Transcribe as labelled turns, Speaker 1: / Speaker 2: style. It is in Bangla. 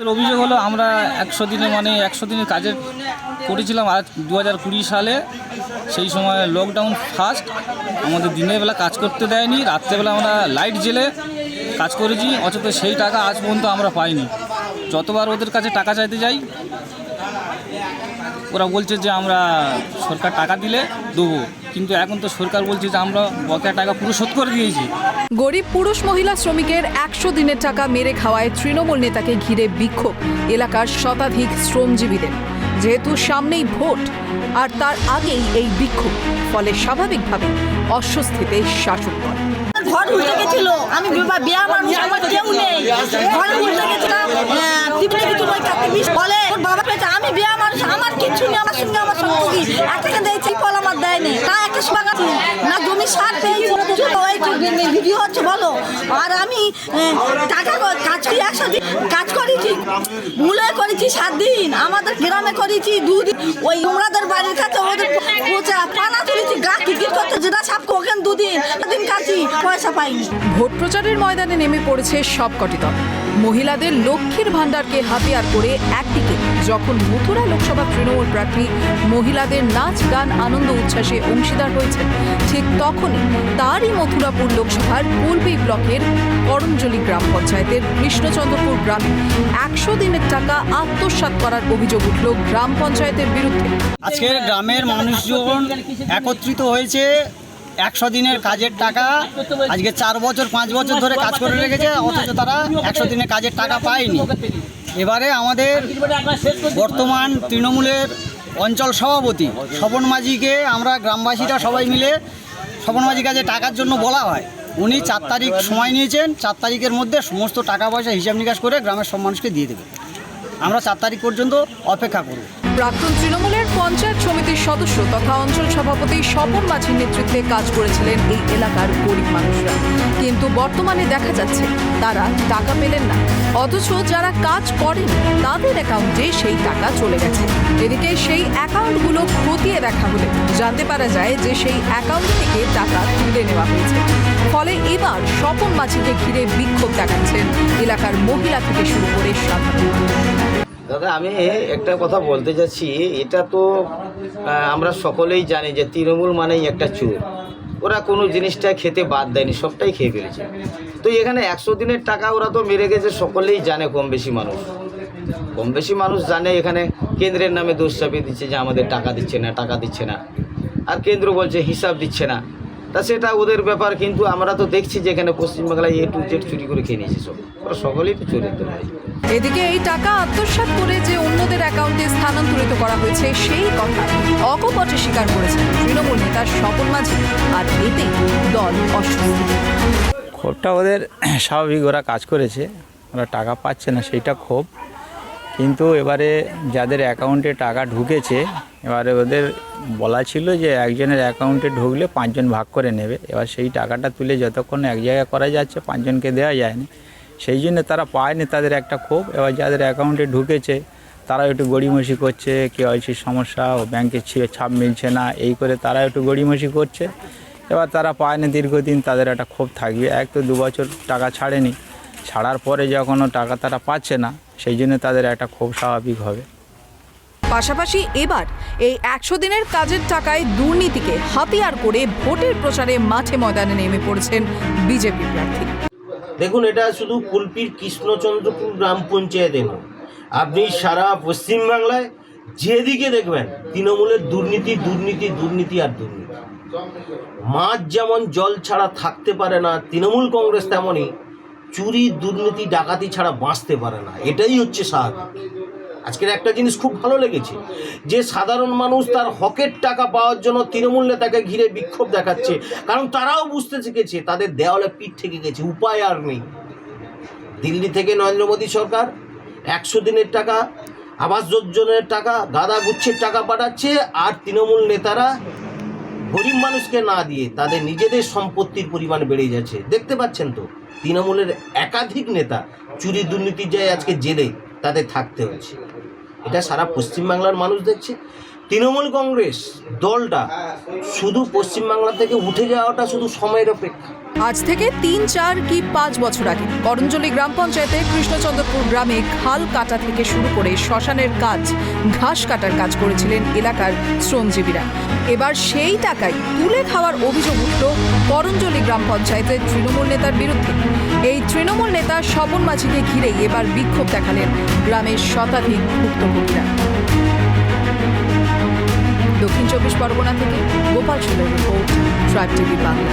Speaker 1: অভিযোগ হলো আমরা 100 দিনে 100 দিনের কাজের করেছিলাম আজ 2020 সালে। সেই সময় লকডাউন ফার্স্ট, আমাদের দিনের বেলা কাজ করতে দেয়নি, রাত্রেবেলা আমরা লাইট জ্বেলে কাজ করেছি, অথচ সেই টাকা আজ পর্যন্ত আমরা পাইনি। যতবার ওদের কাছে টাকা চাইতে যাই ওরা বলছে যে আমরা সরকার টাকা দিলে দেবো, কিন্তু এখন তো সরকার বলছে যে আমরা বকেয়া টাকা পুরো শোধ করে দিয়েছি।
Speaker 2: গরিব পুরুষ মহিলা শ্রমিকের 100 দিনের টাকা মেরে খাওয়ায় তৃণমূল নেতাকে ঘিরে বিক্ষোভ এলাকার শতাধিক শ্রমজীবীদের। যেহেতু সামনেই ভোট আর তার আগেই এই বিক্ষোভ, ফলে স্বাভাবিকভাবে অস্বস্তিতে শাসক দল।
Speaker 3: ঘর উঠে গেছিল, আমি বিয়া মানুষ, আমার কেউ নেই, ঘরে উঠে গেছিলাম, বলে বাবা পেয়েছে, আমি বিয়া মানুষ, আমার কিছু নেই, আমার সঙ্গে আমার সঙ্গে একটা দিয়েছি, ফল আমার দেয়নি, তা একটা বাগান না জমি সার পেয়েছি, ভিডিও হচ্ছে বলো। আর আমি টাকা কাজ করি, 100 দিন কাজ করেছি, ভুলে করেছি 7 দিন, আমাদের গ্রামে করেছি 2 দিন, ওই তোমরাদের বাড়ির কাছে ওদের পানা তুলেছি, গা কিকির করতে যেটা সাপ ওখানে 2 দিন কাছি, পয়সা পাইনি।
Speaker 2: ভোট প্রচারের ময়দানে নেমে পড়েছে সবকটি দল। মহিলাদের লক্ষ্মীর ভাণ্ডারকে হাতিয়ার করে একদিকে যখন মথুরা লোকসভা তৃণমূল প্রার্থী মহিলাদের নাচ গান আনন্দ উচ্ছ্বাসে অংশীদার হয়েছেন, ঠিক তখনই তারই মথুরাপুর লোকসভার কুলপি ব্লকের করঞ্জলি গ্রাম পঞ্চায়েতের কৃষ্ণচন্দ্রপুর গ্রামে 100 দিনের টাকা আত্মসাৎ করার অভিযোগ উঠল গ্রাম পঞ্চায়েতের বিরুদ্ধে।
Speaker 4: আজকের গ্রামের মানুষজন একত্রিত হয়েছে 100 দিনের কাজের টাকা আজকে 4 বছর 5 বছর ধরে কাজ করে রেখেছে, অথচ তারা 100 দিনের কাজের টাকা পায়নি। এবারে আমাদের বর্তমান তৃণমূলের অঞ্চল সভাপতি স্বপন মাঝিকে আমরা গ্রামবাসীরা সবাই মিলে স্বপন মাঝির কাছে টাকার জন্য বলা হয়, উনি 4 তারিখ সময় নিয়েছেন, 4 তারিখের মধ্যে সমস্ত টাকা পয়সা হিসাব নিকাশ করে গ্রামের সব মানুষকে দিয়ে দেবে। আমরা 4 তারিখ পর্যন্ত অপেক্ষা করব।
Speaker 2: প্রাক্তন তৃণমূলের পঞ্চায়েত সমিতির সদস্য তথা অঞ্চল সভাপতি স্বপন মাঝির নেতৃত্বে কাজ করেছিলেন এই এলাকার গরিব মানুষরা, কিন্তু বর্তমানে দেখা যাচ্ছে তারা টাকা পেলেন না, অথচ যারা কাজ করেন তাদের অ্যাকাউন্টে সেই টাকা চলে গেছে। এদিকে সেই অ্যাকাউন্টগুলো খতিয়ে দেখা হলে জানতে পারা যায় যে সেই অ্যাকাউন্ট থেকে টাকা তুলে নেওয়া হয়েছে। ফলে এবার স্বপন মাঝিকে ঘিরে বিক্ষোভ দেখাচ্ছেন এলাকার মহিলা থেকে শুরু করে সাধারণ।
Speaker 5: দাদা, আমি একটা কথা বলতে চাচ্ছি, এটা তো আমরা সকলেই জানি যে তৃণমূল মানেই একটা চোর, ওরা কোনো জিনিসটা খেতে বাদ দেয়নি, সবটাই খেয়ে ফেলেছে। তো এখানে 100 দিনের টাকা ওরা তো মেরে গেছে, সকলেই জানে, কম বেশি মানুষ জানে। এখানে কেন্দ্রের নামে দোষ চাপিয়ে দিচ্ছে যে আমাদের টাকা দিচ্ছে না, আর কেন্দ্র বলছে হিসাব দিচ্ছে না, তা সেটা ওদের ব্যাপার। কিন্তু আমরা তো দেখছি যে এখানে পশ্চিমবাংলায় A to Z চুরি করে খেয়ে নিয়েছে সব, ওরা সকলেই তো চোরের দল।
Speaker 2: এদিকে এই টাকা আত্মসাৎ করে যে অন্যদের অ্যাকাউন্টে স্থানান্তরিত করা হয়েছে সেই কথা অকপটে স্বীকার করেছেন তৃণমূল নেতা স্বপন মাঝি, আর এতেই দল অস্বস্তি।
Speaker 6: ক্ষোভটা ওদের স্বাভাবিক, ওরা কাজ করেছে, ওরা টাকা পাচ্ছে না সেইটা ক্ষোভ। কিন্তু এবারে যাদের অ্যাকাউন্টে টাকা ঢুকেছে, এবারে ওদের বলা ছিল যে একজনের অ্যাকাউন্টে ঢুকলে 5 জন ভাগ করে নেবে। এবার সেই টাকাটা তুলে যতক্ষণ এক জায়গায় করা যাচ্ছে 5 জনকে দেওয়া যায়নি, সেই জন্য তারা পায়নি, তাদের একটা ক্ষোভ। এবার যাদের অ্যাকাউন্টে ঢুকেছে তারা একটু গড়িমসি করছে, কেওয়াইসির সমস্যা, ও ব্যাংকে ছাপ মিলছে না, এই করে তারা একটু গড়িমসি করছে। এবার তারা পায়নি দীর্ঘদিন, তাদের একটা ক্ষোভ থাকবে। এক তো 2 বছর টাকা ছাড়েনি, ছাড়ার পরে যখন টাকা তারা পাচ্ছে না, সেই জন্য তাদের একটা ক্ষোভ স্বাভাবিক হবে।
Speaker 2: পাশাপাশি এবার এই 100 দিনের কাজের টাকায় দুর্নীতিকে হাতিয়ার করে ভোটের প্রচারে মাঠে ময়দানে নেমে পড়েছেন বিজেপি প্রার্থী।
Speaker 7: দেখুন, এটা শুধু কুলপির কৃষ্ণচন্দ্রপুর গ্রাম পঞ্চায়েতে নয়, আপনি সারা পশ্চিমবাংলায় যেদিকে দেখবেন তৃণমূলের দুর্নীতি আর দুর্নীতি। মাছ যেমন জল ছাড়া থাকতে পারে না, তৃণমূল কংগ্রেস তেমনই চুরি, দুর্নীতি, ডাকাতি ছাড়া বাঁচতে পারে না। এটাই হচ্ছে স্বাভাবিক। আজকের একটা জিনিস খুব ভালো লেগেছে যে সাধারণ মানুষ তার হকের টাকা পাওয়ার জন্য তৃণমূল নেতাকে ঘিরে বিক্ষোভ দেখাচ্ছে, কারণ তারাও বুঝতে শিখেছে তাদের দেওয়ালে পিঠ থেকে গেছে, উপায় আর নেই। দিল্লি থেকে নরেন্দ্র মোদী সরকার 100 দিনের টাকা, আবাস যোজনার টাকা, গাদা গুচ্ছের টাকা পাঠাচ্ছে, আর তৃণমূল নেতারা গরিব মানুষকে না দিয়ে তাদের নিজেদের সম্পত্তির পরিমাণ বেড়ে যাচ্ছে। দেখতে পাচ্ছেন তো, তৃণমূলের একাধিক নেতা চুরি দুর্নীতির যায় আজকে জেলে তাদের থাকতে হচ্ছে। এটা সারা পশ্চিমবাংলার মানুষ দেখছে। তৃণমূল কংগ্রেস দলটা শুধু পশ্চিমবাংলা থেকে উঠে যাওয়াটা শুধু সময়ের অপেক্ষা।
Speaker 2: আজ থেকে 3, 4 কি 5 বছর আগে করঞ্জলি গ্রাম পঞ্চায়েতের কৃষ্ণচন্দ্রপুর গ্রামে খাল কাটা থেকে শুরু করে শ্মশানের কাজ, ঘাস কাটার কাজ করেছিলেন এলাকার শ্রমজীবীরা। এবার সেই টাকাই তুলে খাওয়ার অভিযোগ উঠল করঞ্জলি গ্রাম পঞ্চায়েতের তৃণমূল নেতার বিরুদ্ধে। এই তৃণমূল নেতা স্বপন মাঝিকে ঘিরেই এবার বিক্ষোভ দেখালেন গ্রামের শতাধিক ভুক্তভোগীরা। দক্ষিণ 24 পরগনা থেকে গোপাল শীলের রিপোর্ট, ট্রাইব টিভি বাংলা।